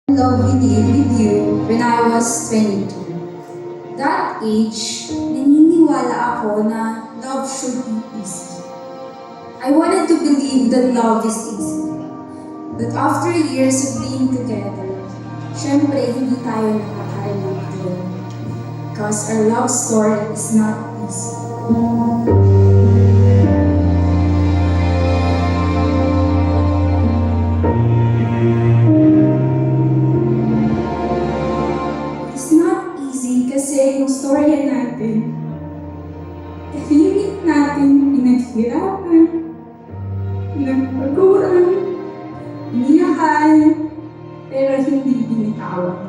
love with you when I was 22. That age, naniniwala ako na love should be easy. I wanted to believe that love is easy. But after years of being together, syempre hindi tayo nakaka-relate doon. Because our love story is not easy. It's not easy kasi yung storya natin, kahilit natin, pinaghirapan, pinagpaguran, iniyakan, pero hindi binitawan.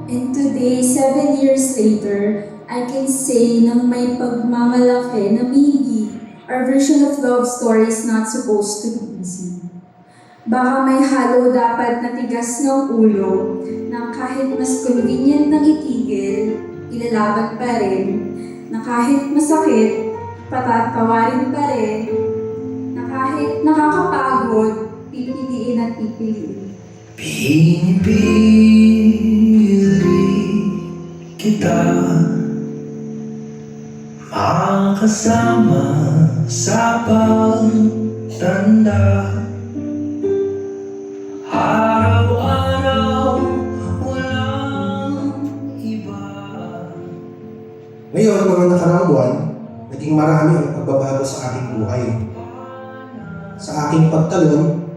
And today, 7 years later, I can say nang may pagmamalaki na maybe our version of love story is not supposed to be easy. Baka may halo dapat na tigas ng ulo na kahit mas convenient nang itigil, ilalaban pa rin, na kahit masakit, patatawarin pa rin, na kahit nakakapagod, pipiliin at pipiliin. Pinipili kita makasama sa pagtanda. Araw-araw walang iba. Ngayon, mga nakaraang buwan, naging marami ang pagbabago sa aking buhay. Sa aking pagtalon,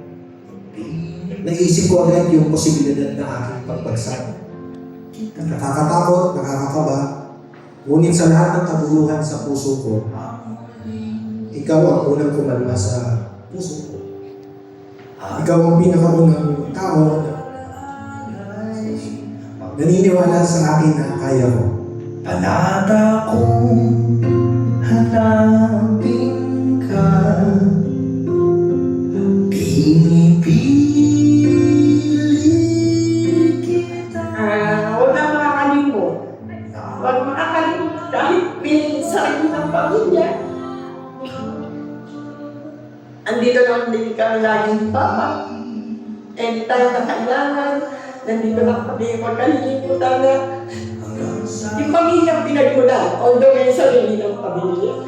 naisip ko agad yung posibilidad na aking pagbagsak. Nakakatakot, nakakakaba, ngunit sa lahat ng kabuluhan sa puso ko, ikaw ang unang kumalma sa puso ko. Ikaw ang pinakaunang tao na naniniwala sa akin na kaya ko. Panata kong hanapin ka, pinipili kita. Huwag na makakalimot. Huwag makakalimot dahil minsan ng pamilya. Andito lang din kami laging papa. Anytime na kailangan, nandito lang kami magkalilimutan na yung pamilya pinagmulan, although may sarili ng pamilya.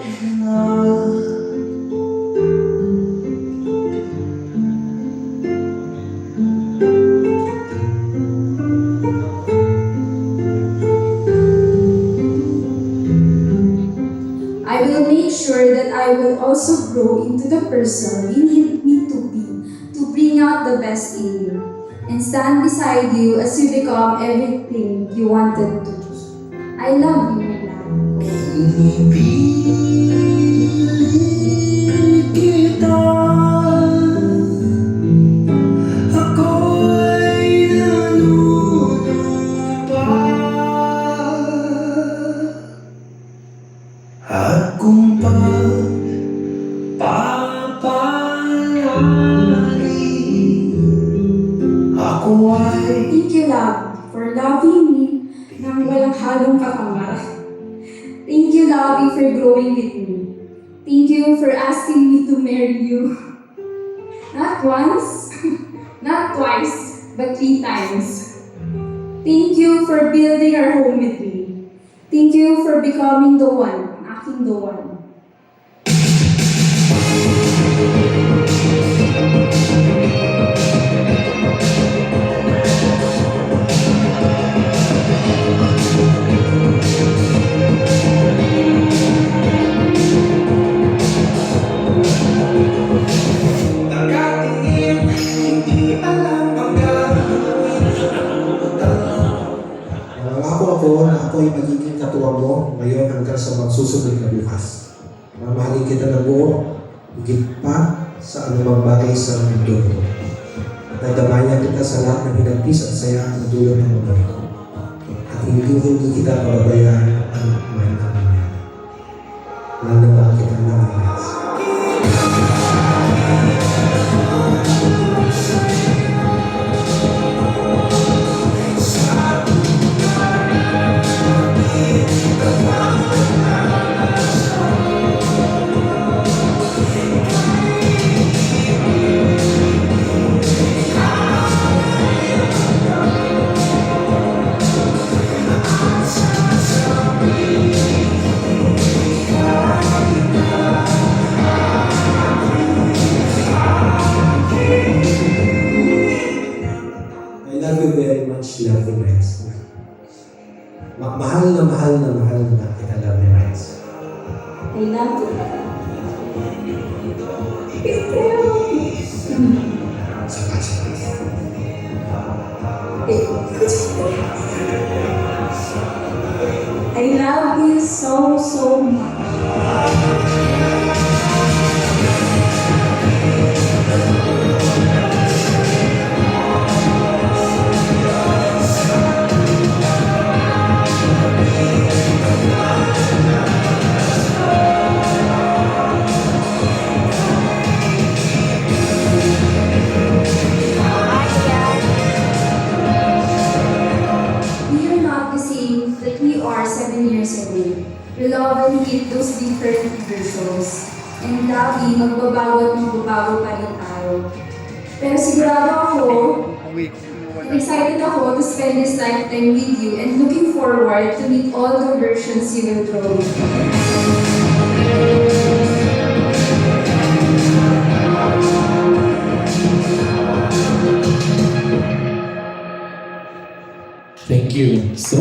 I will make sure that I will also grow into the person you need me to be, to bring out the best in you, and stand beside you as you become everything you wanted to be. I love you, my love. Pinipili kita, ako'y nanunumpa. At kung pagpapalari, ako ay Thank you, love, for loving me nang walang halong kakamara. Thank you, Lovey, for growing with me. Thank you for asking me to marry you. Not once, not twice, but 3 times. Thank you for building our home with me. Thank you for becoming the one, aking the one. nakatingin, hindi alam hanggang ko na ako ay magiging katuwang mo ngayon hanggang sa magsusunod na bukas. Mamahalin kita ng buo, higit pa sa anumang bagay sa mundo ito. At nadamayan kita sa lahat ng hinagpis at saya na dulo ng mundo ito. At hindi kita pababayaan ang man ang nangyari. Lalaman kita ng Diyos. I love you very much, lovely Rice. Mahal na kita, lovely Rice. I love you. Saka. I love you so, so much. We are not the same that we are 7 years ago. We love and hate those different versions. And lagi, magbabago at magbabago pa rin tayo. Pero sigurado ako, and excited ako to spend this lifetime with you and looking forward to meet all the versions you will grow. Thank you. So